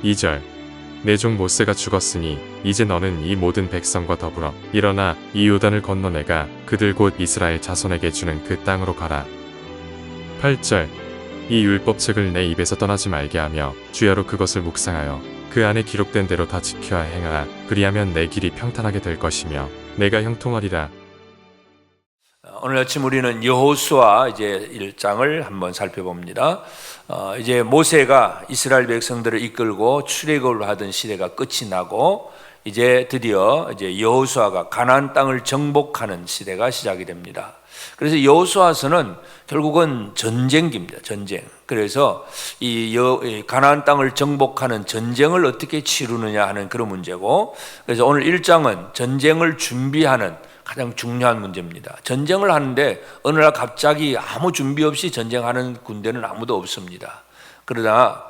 2절 내 종 모세가 죽었으니 이제 너는 이 모든 백성과 더불어 일어나 이 요단을 건너 내가 그들 곧 이스라엘 자손에게 주는 그 땅으로 가라. 8절 이 율법책을 내 입에서 떠나지 말게 하며 주야로 그것을 묵상하여 그 안에 기록된 대로 다 지켜야 행하라. 그리하면 내 길이 평탄하게 될 것이며 내가 형통하리라. 오늘 아침 우리는 여호수아 이제 1장을 한번 살펴봅니다. 이제 모세가 이스라엘 백성들을 이끌고 출애굽을 하던 시대가 끝이 나고 이제 드디어 이제 여호수아가 가나안 땅을 정복하는 시대가 시작이 됩니다. 그래서 여호수아서는 결국은 전쟁기입니다. 전쟁. 그래서 이 가나안 땅을 정복하는 전쟁을 어떻게 치르느냐 하는 그런 문제고, 그래서 오늘 1장은 전쟁을 준비하는 가장 중요한 문제입니다. 전쟁을 하는데 어느 날 갑자기 아무 준비 없이 전쟁하는 군대는 아무도 없습니다. 그러나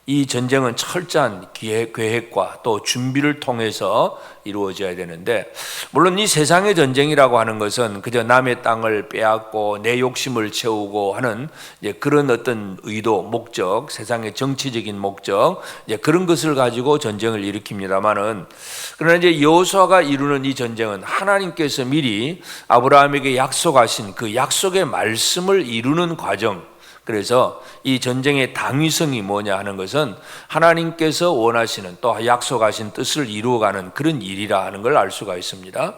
이 전쟁은 철저한 계획과 또 준비를 통해서 이루어져야 되는데, 물론 이 세상의 전쟁이라고 하는 것은 그저 남의 땅을 빼앗고 내 욕심을 채우고 하는 이제 그런 어떤 의도, 목적, 세상의 정치적인 목적, 이제 그런 것을 가지고 전쟁을 일으킵니다만은, 그러나 이제 여호수아가 이루는 이 전쟁은 하나님께서 미리 아브라함에게 약속하신 그 약속의 말씀을 이루는 과정. 그래서 이 전쟁의 당위성이 뭐냐 하는 것은 하나님께서 원하시는 또 약속하신 뜻을 이루어가는 그런 일이라 하는 걸 알 수가 있습니다.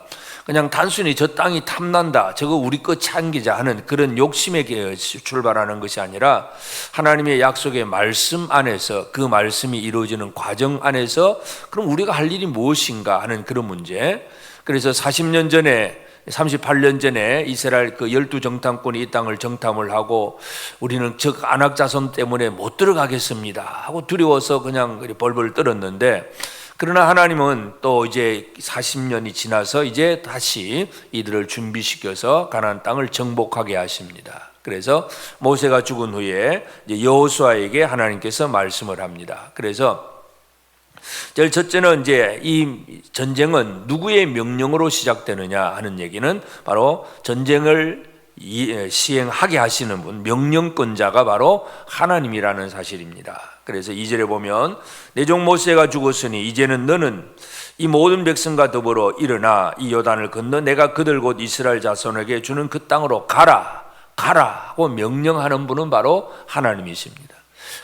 그냥 단순히 저 땅이 탐난다, 저거 우리 거 챙기자 하는 그런 욕심에 출발하는 것이 아니라 하나님의 약속의 말씀 안에서 그 말씀이 이루어지는 과정 안에서 그럼 우리가 할 일이 무엇인가 하는 그런 문제. 그래서 40년 전에 38년 전에 이스라엘 그 12정탐꾼이 이 땅을 정탐을 하고 우리는 적 안악 자손 때문에 못 들어가겠습니다 하고 두려워서 그냥 벌벌 떨었는데, 그러나 하나님은 또 이제 40년이 지나서 이제 다시 이들을 준비시켜서 가나안 땅을 정복하게 하십니다. 그래서 모세가 죽은 후에 이제 여호수아에게 하나님께서 말씀을 합니다. 그래서 제일 첫째는 이제 이 전쟁은 누구의 명령으로 시작되느냐 하는 얘기는 바로 전쟁을 시행하게 하시는 분, 명령권자가 바로 하나님이라는 사실입니다. 그래서 2절에 보면 내 종 모세가 죽었으니 이제는 너는 이 모든 백성과 더불어 일어나 이 요단을 건너 내가 그들 곧 이스라엘 자손에게 주는 그 땅으로 가라 하고 명령하는 분은 바로 하나님이십니다.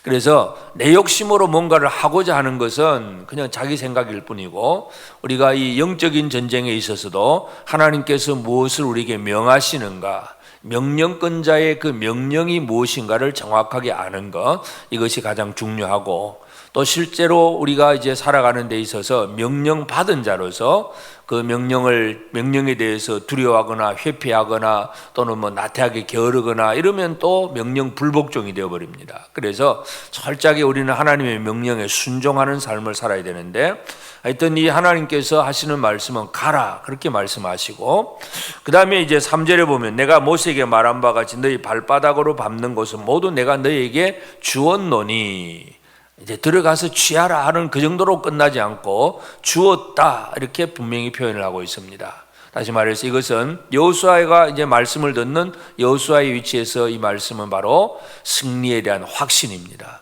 그래서 내 욕심으로 뭔가를 하고자 하는 것은 그냥 자기 생각일 뿐이고, 우리가 이 영적인 전쟁에 있어서도 하나님께서 무엇을 우리에게 명하시는가, 명령권자의 그 명령이 무엇인가를 정확하게 아는 것, 이것이 가장 중요하고, 또 실제로 우리가 이제 살아가는 데 있어서 명령 받은 자로서 그 명령에 대해서 두려워하거나 회피하거나 또는 뭐 나태하게 게으르거나 이러면 또 명령 불복종이 되어버립니다. 그래서 철저하게 우리는 하나님의 명령에 순종하는 삶을 살아야 되는데, 하여튼 이 하나님께서 하시는 말씀은 가라 그렇게 말씀하시고, 그 다음에 이제 3절에 보면 내가 모세에게 말한 바가 같이 너희 발바닥으로 밟는 것은 모두 내가 너희에게 주었노니, 이제 들어가서 취하라 하는 그 정도로 끝나지 않고 주었다 이렇게 분명히 표현을 하고 있습니다. 다시 말해서 이것은 여호수아가 이제 말씀을 듣는 여호수아의 위치에서 이 말씀은 바로 승리에 대한 확신입니다.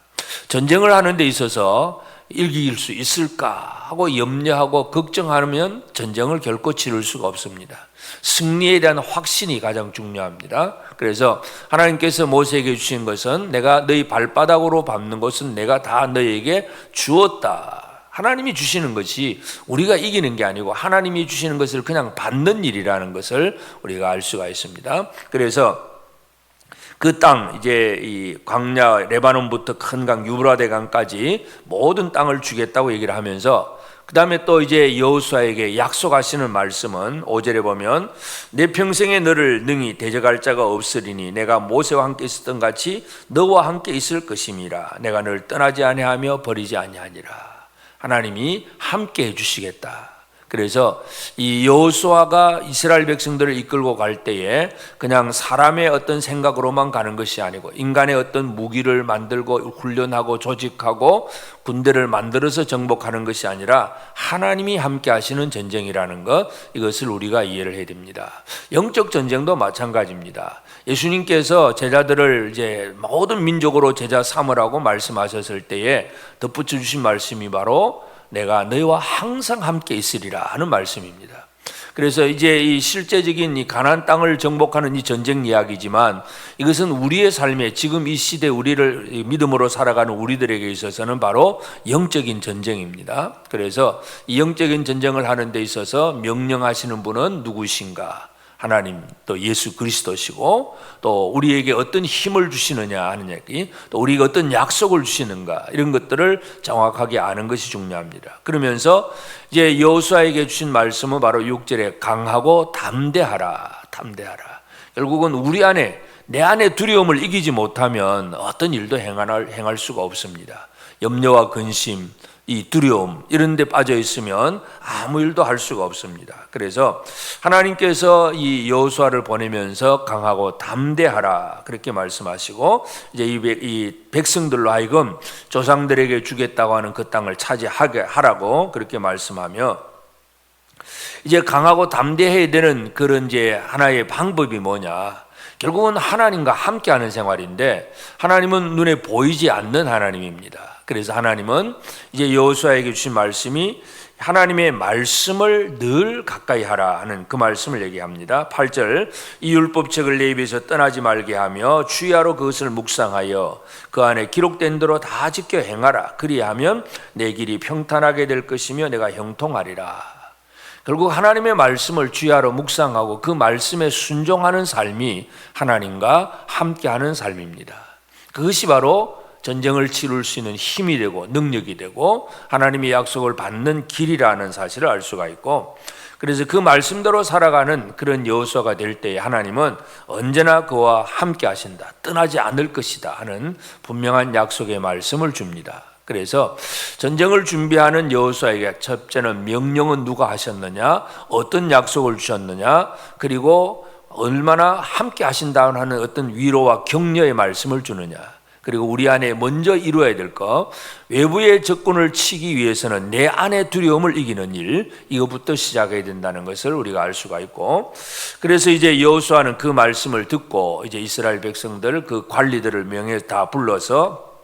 전쟁을 하는 데 있어서 이길 수 있을까 하고 염려하고 걱정하면 전쟁을 결코 치를 수가 없습니다. 승리에 대한 확신이 가장 중요합니다. 그래서 하나님께서 모세에게 주신 것은 내가 너희 발바닥으로 밟는 것은 내가 다 너희에게 주었다. 하나님이 주시는 것이 우리가 이기는 게 아니고 하나님이 주시는 것을 그냥 받는 일이라는 것을 우리가 알 수가 있습니다. 그래서 그 땅, 이제 이 광야 레바논부터 큰 강 유브라데 강까지 모든 땅을 주겠다고 얘기를 하면서, 그 다음에 또 이제 여호수아에게 약속하시는 말씀은 5절에 보면 내 평생에 너를 능히 대적할 자가 없으리니 내가 모세와 함께 있었던 같이 너와 함께 있을 것임이라. 내가 너를 떠나지 아니하며 버리지 아니하니라. 하나님이 함께 해주시겠다. 그래서 이 여호수아가 이스라엘 백성들을 이끌고 갈 때에 그냥 사람의 어떤 생각으로만 가는 것이 아니고 인간의 어떤 무기를 만들고 훈련하고 조직하고 군대를 만들어서 정복하는 것이 아니라 하나님이 함께 하시는 전쟁이라는 것, 이것을 우리가 이해를 해야 됩니다. 영적 전쟁도 마찬가지입니다. 예수님께서 제자들을 이제 모든 민족으로 제자 삼으라고 말씀하셨을 때에 덧붙여 주신 말씀이 바로 내가 너희와 항상 함께 있으리라 하는 말씀입니다. 그래서 이제 이 실제적인 이 가나안 땅을 정복하는 이 전쟁 이야기지만 이것은 우리의 삶에 지금 이 시대 우리를 믿음으로 살아가는 우리들에게 있어서는 바로 영적인 전쟁입니다. 그래서 이 영적인 전쟁을 하는 데 있어서 명령하시는 분은 누구신가? 하나님, 또 예수 그리스도시고, 또 우리에게 어떤 힘을 주시느냐 하는 얘기, 또 우리에게 어떤 약속을 주시는가, 이런 것들을 정확하게 아는 것이 중요합니다. 그러면서 이제 여호수아에게 주신 말씀은 바로 6절에 강하고 담대하라. 결국은 우리 안에, 내 안에 두려움을 이기지 못하면 어떤 일도 행할 수가 없습니다. 염려와 근심, 이 두려움 이런 데 빠져 있으면 아무 일도 할 수가 없습니다. 그래서 하나님께서 이 여호수아를 보내면서 강하고 담대하라 그렇게 말씀하시고, 이제 이 백성들로 하여금 조상들에게 주겠다고 하는 그 땅을 차지하게 하라고 그렇게 말씀하며, 이제 강하고 담대해야 되는 그런 이제 하나의 방법이 뭐냐? 결국은 하나님과 함께하는 생활인데, 하나님은 눈에 보이지 않는 하나님입니다. 그래서 하나님은 이제 여호수아에게 주신 말씀이 하나님의 말씀을 늘 가까이 하라 하는 그 말씀을 얘기합니다. 8절, 이 율법책을 내 입에서 떠나지 말게 하며 주야로 그것을 묵상하여 그 안에 기록된 대로 다 지켜 행하라. 그리하면 내 길이 평탄하게 될 것이며 내가 형통하리라. 결국 하나님의 말씀을 주야로 묵상하고 그 말씀에 순종하는 삶이 하나님과 함께하는 삶입니다. 그것이 바로 전쟁을 치룰 수 있는 힘이 되고 능력이 되고 하나님의 약속을 받는 길이라는 사실을 알 수가 있고, 그래서 그 말씀대로 살아가는 그런 여호수아가 될 때에 하나님은 언제나 그와 함께 하신다, 떠나지 않을 것이다 하는 분명한 약속의 말씀을 줍니다. 그래서 전쟁을 준비하는 여호수아에게 첫째는 명령은 누가 하셨느냐, 어떤 약속을 주셨느냐, 그리고 얼마나 함께 하신다는 하는 어떤 위로와 격려의 말씀을 주느냐, 그리고 우리 안에 먼저 이루어야 될 것, 외부의 적군을 치기 위해서는 내 안의 두려움을 이기는 일, 이것부터 시작해야 된다는 것을 우리가 알 수가 있고, 그래서 이제 여호수아는 그 말씀을 듣고 이제 이스라엘 백성들 그 관리들을 명예 다 불러서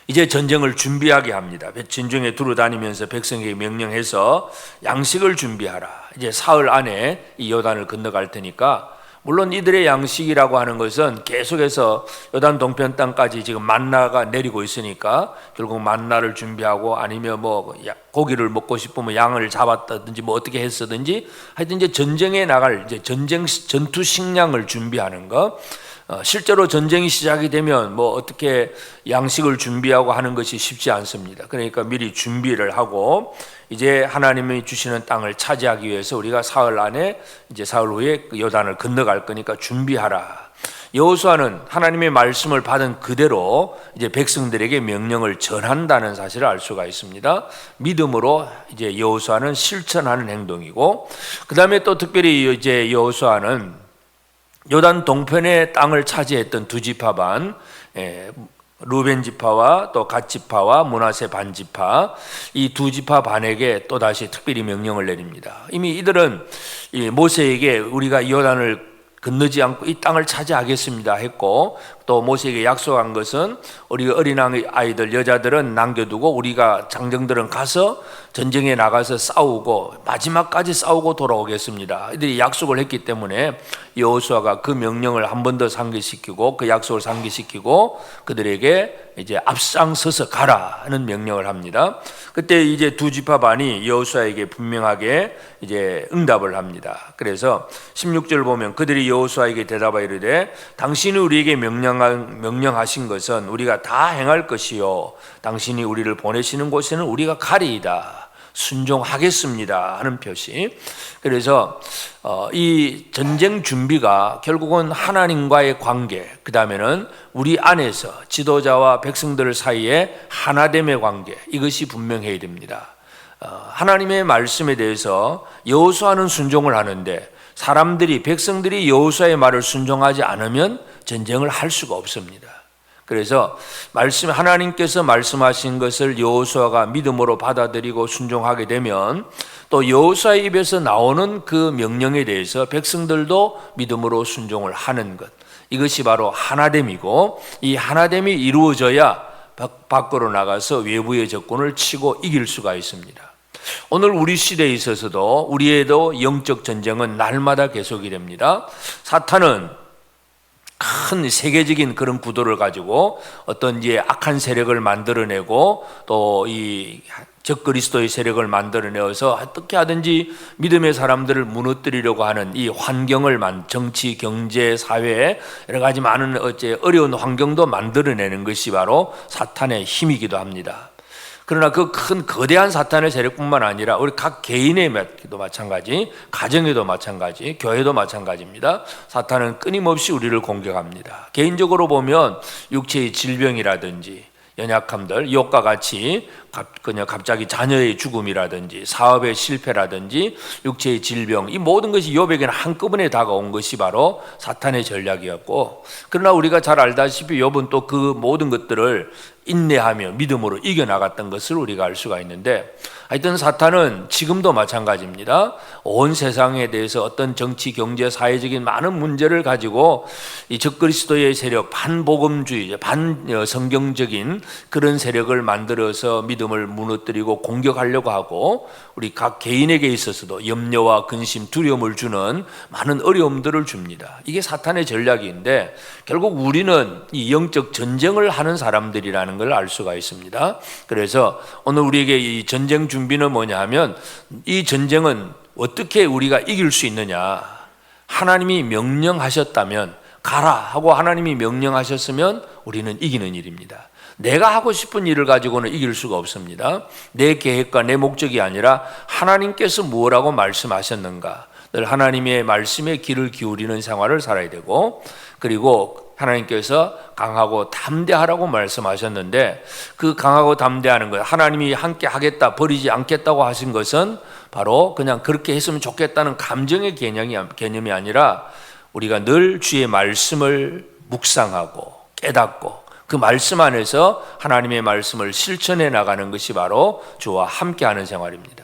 이제 전쟁을 준비하게 합니다. 진중에 두루다니면서 백성에게 명령해서 양식을 준비하라. 이제 사흘 안에 이 요단을 건너갈 테니까, 물론 이들의 양식이라고 하는 것은 계속해서 요단 동편 땅까지 지금 만나가 내리고 있으니까 결국 만나를 준비하고, 아니면 뭐 고기를 먹고 싶으면 양을 잡았다든지 뭐 어떻게 했었든지 하여튼 이제 전쟁에 나갈 이제 전투 식량을 준비하는 것. 실제로 전쟁이 시작이 되면 뭐 어떻게 양식을 준비하고 하는 것이 쉽지 않습니다. 그러니까 미리 준비를 하고 이제 하나님이 주시는 땅을 차지하기 위해서 우리가 사흘 안에, 이제 사흘 후에 요단을 건너갈 거니까 준비하라. 여호수아는 하나님의 말씀을 받은 그대로 이제 백성들에게 명령을 전한다는 사실을 알 수가 있습니다. 믿음으로 이제 여호수아는 실천하는 행동이고, 그 다음에 또 특별히 이제 여호수아는 요단 동편의 땅을 차지했던 두 지파 반, 루벤 지파와 또 갓 지파와 므낫세 반 지파, 이 두 지파 반에게 또 다시 특별히 명령을 내립니다. 이미 이들은 모세에게 우리가 요단을 건너지 않고 이 땅을 차지하겠습니다 했고, 또 모세에게 약속한 것은 우리 어린 아이들, 여자들은 남겨두고 우리가 장정들은 가서 전쟁에 나가서 싸우고 마지막까지 싸우고 돌아오겠습니다. 이들이 약속을 했기 때문에 여호수아가 그 명령을 한 번 더 상기시키고 그 약속을 상기시키고 그들에게 이제 앞장서서 가라 하는 명령을 합니다. 그때 이제 두 지파 반이 여호수아에게 분명하게 이제 응답을 합니다. 그래서 16절 보면 그들이 여호수아에게 대답하여 이르되 당신이 우리에게 명령하신 것은 우리가 다 행할 것이요 당신이 우리를 보내시는 곳에는 우리가 가리이다. 순종하겠습니다 하는 표시. 그래서 이 전쟁 준비가 결국은 하나님과의 관계, 그 다음에는 우리 안에서 지도자와 백성들 사이에 하나됨의 관계, 이것이 분명해야 됩니다. 하나님의 말씀에 대해서 여호수아는 순종을 하는데 백성들이 여호수아의 말을 순종하지 않으면 전쟁을 할 수가 없습니다. 그래서 하나님께서 말씀하신 것을 여호수아가 믿음으로 받아들이고 순종하게 되면 또 여호수아의 입에서 나오는 그 명령에 대해서 백성들도 믿음으로 순종을 하는 것, 이것이 바로 하나됨이고, 이 하나됨이 이루어져야 밖으로 나가서 외부의 적군을 치고 이길 수가 있습니다. 오늘 우리 시대에 있어서도 우리에도 영적 전쟁은 날마다 계속이 됩니다. 사탄은 큰 세계적인 그런 구도를 가지고 어떤 이제 악한 세력을 만들어내고 또 이 적그리스도의 세력을 만들어내어서 어떻게 하든지 믿음의 사람들을 무너뜨리려고 하는 이 환경을 정치, 경제, 사회 여러 가지 많은 어려운 환경도 만들어내는 것이 바로 사탄의 힘이기도 합니다. 그러나 그 큰 거대한 사탄의 세력뿐만 아니라 우리 각 개인에도 마찬가지, 가정에도 마찬가지, 교회도 마찬가지입니다. 사탄은 끊임없이 우리를 공격합니다. 개인적으로 보면 육체의 질병이라든지 연약함들, 욕과 같이 그냥 갑자기 자녀의 죽음이라든지 사업의 실패라든지 육체의 질병, 이 모든 것이 욥에게는 한꺼번에 다가온 것이 바로 사탄의 전략이었고, 그러나 우리가 잘 알다시피 욥은 또 그 모든 것들을 인내하며 믿음으로 이겨나갔던 것을 우리가 알 수가 있는데, 하여튼 사탄은 지금도 마찬가지입니다. 온 세상에 대해서 어떤 정치, 경제, 사회적인 많은 문제를 가지고 이 적그리스도의 세력, 반복음주의, 반성경적인 그런 세력을 만들어서 믿음을 무너뜨리고 공격하려고 하고, 우리 각 개인에게 있어서도 염려와 근심, 두려움을 주는 많은 어려움들을 줍니다. 이게 사탄의 전략인데, 결국 우리는 이 영적 전쟁을 하는 사람들이라는 걸 알 수가 있습니다. 그래서 오늘 우리에게 이 전쟁 준비는 뭐냐 하면, 이 전쟁은 어떻게 우리가 이길 수 있느냐, 하나님이 명령하셨다면 가라 하고 하나님이 명령하셨으면 우리는 이기는 일입니다. 내가 하고 싶은 일을 가지고는 이길 수가 없습니다. 내 계획과 내 목적이 아니라 하나님께서 무엇라고 말씀하셨는가, 늘 하나님의 말씀에 귀를 기울이는 생활을 살아야 되고, 그리고 하나님께서 강하고 담대하라고 말씀하셨는데, 그 강하고 담대하는 것, 하나님이 함께 하겠다, 버리지 않겠다고 하신 것은 바로 그냥 그렇게 했으면 좋겠다는 감정의 개념이 아니라, 우리가 늘 주의 말씀을 묵상하고 깨닫고 그 말씀 안에서 하나님의 말씀을 실천해 나가는 것이 바로 주와 함께하는 생활입니다.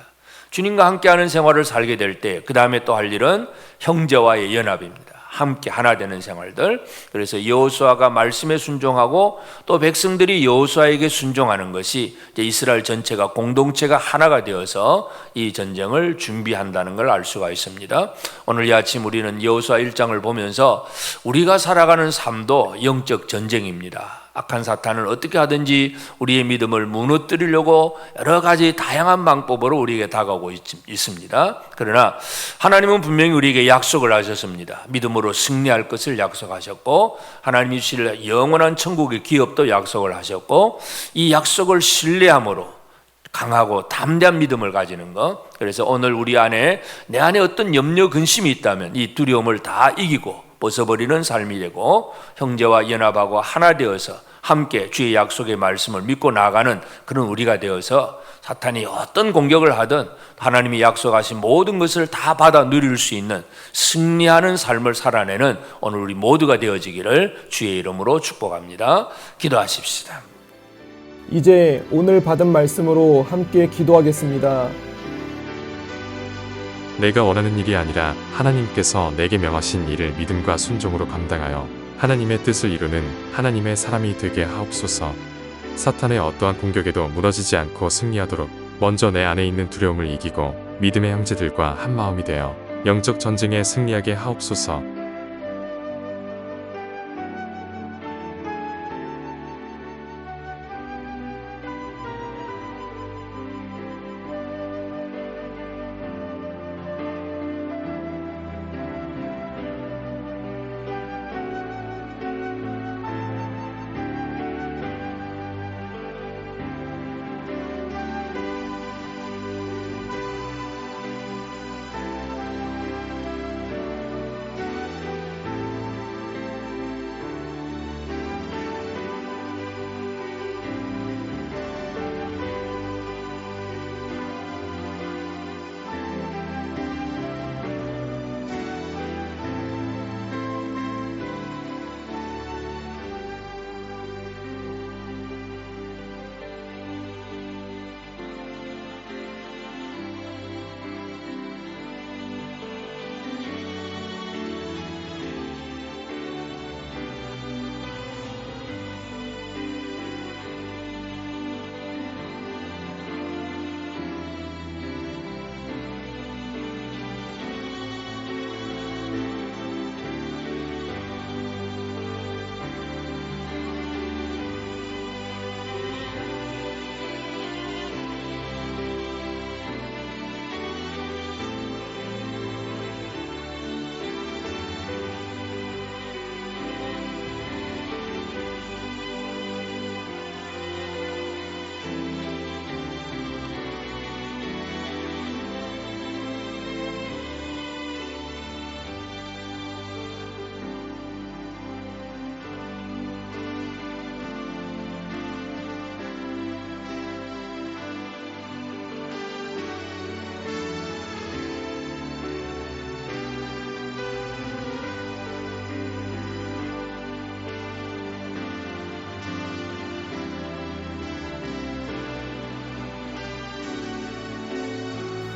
주님과 함께하는 생활을 살게 될 때 그 다음에 또 할 일은 형제와의 연합입니다. 함께 하나 되는 생활들. 그래서 여호수아가 말씀에 순종하고 또 백성들이 여호수아에게 순종하는 것이 이제 이스라엘 전체가 공동체가 하나가 되어서 이 전쟁을 준비한다는 걸 알 수가 있습니다. 오늘 이 아침 우리는 여호수아 1장을 보면서 우리가 살아가는 삶도 영적 전쟁입니다. 악한 사탄은 어떻게 하든지 우리의 믿음을 무너뜨리려고 여러 가지 다양한 방법으로 우리에게 다가오고 있습니다. 그러나 하나님은 분명히 우리에게 약속을 하셨습니다. 믿음으로 승리할 것을 약속하셨고, 하나님이 주실 영원한 천국의 기업도 약속을 하셨고, 이 약속을 신뢰함으로 강하고 담대한 믿음을 가지는 것. 그래서 오늘 우리 안에, 내 안에 어떤 염려, 근심이 있다면 이 두려움을 다 이기고 벗어버리는 삶이 되고, 형제와 연합하고 하나 되어서 함께 주의 약속의 말씀을 믿고 나아가는 그런 우리가 되어서 사탄이 어떤 공격을 하든 하나님이 약속하신 모든 것을 다 받아 누릴 수 있는 승리하는 삶을 살아내는 오늘 우리 모두가 되어지기를 주의 이름으로 축복합니다. 기도하십시다. 이제 오늘 받은 말씀으로 함께 기도하겠습니다. 내가 원하는 일이 아니라 하나님께서 내게 명하신 일을 믿음과 순종으로 감당하여 하나님의 뜻을 이루는 하나님의 사람이 되게 하옵소서. 사탄의 어떠한 공격에도 무너지지 않고 승리하도록 먼저 내 안에 있는 두려움을 이기고 믿음의 형제들과 한 마음이 되어 영적 전쟁에 승리하게 하옵소서.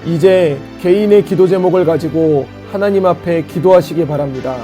이제 개인의 기도 제목을 가지고 하나님 앞에 기도하시기 바랍니다.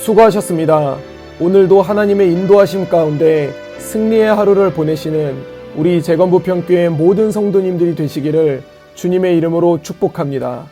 수고하셨습니다. 오늘도 하나님의 인도하심 가운데 승리의 하루를 보내시는 우리 재건부평교회 모든 성도님들이 되시기를 주님의 이름으로 축복합니다.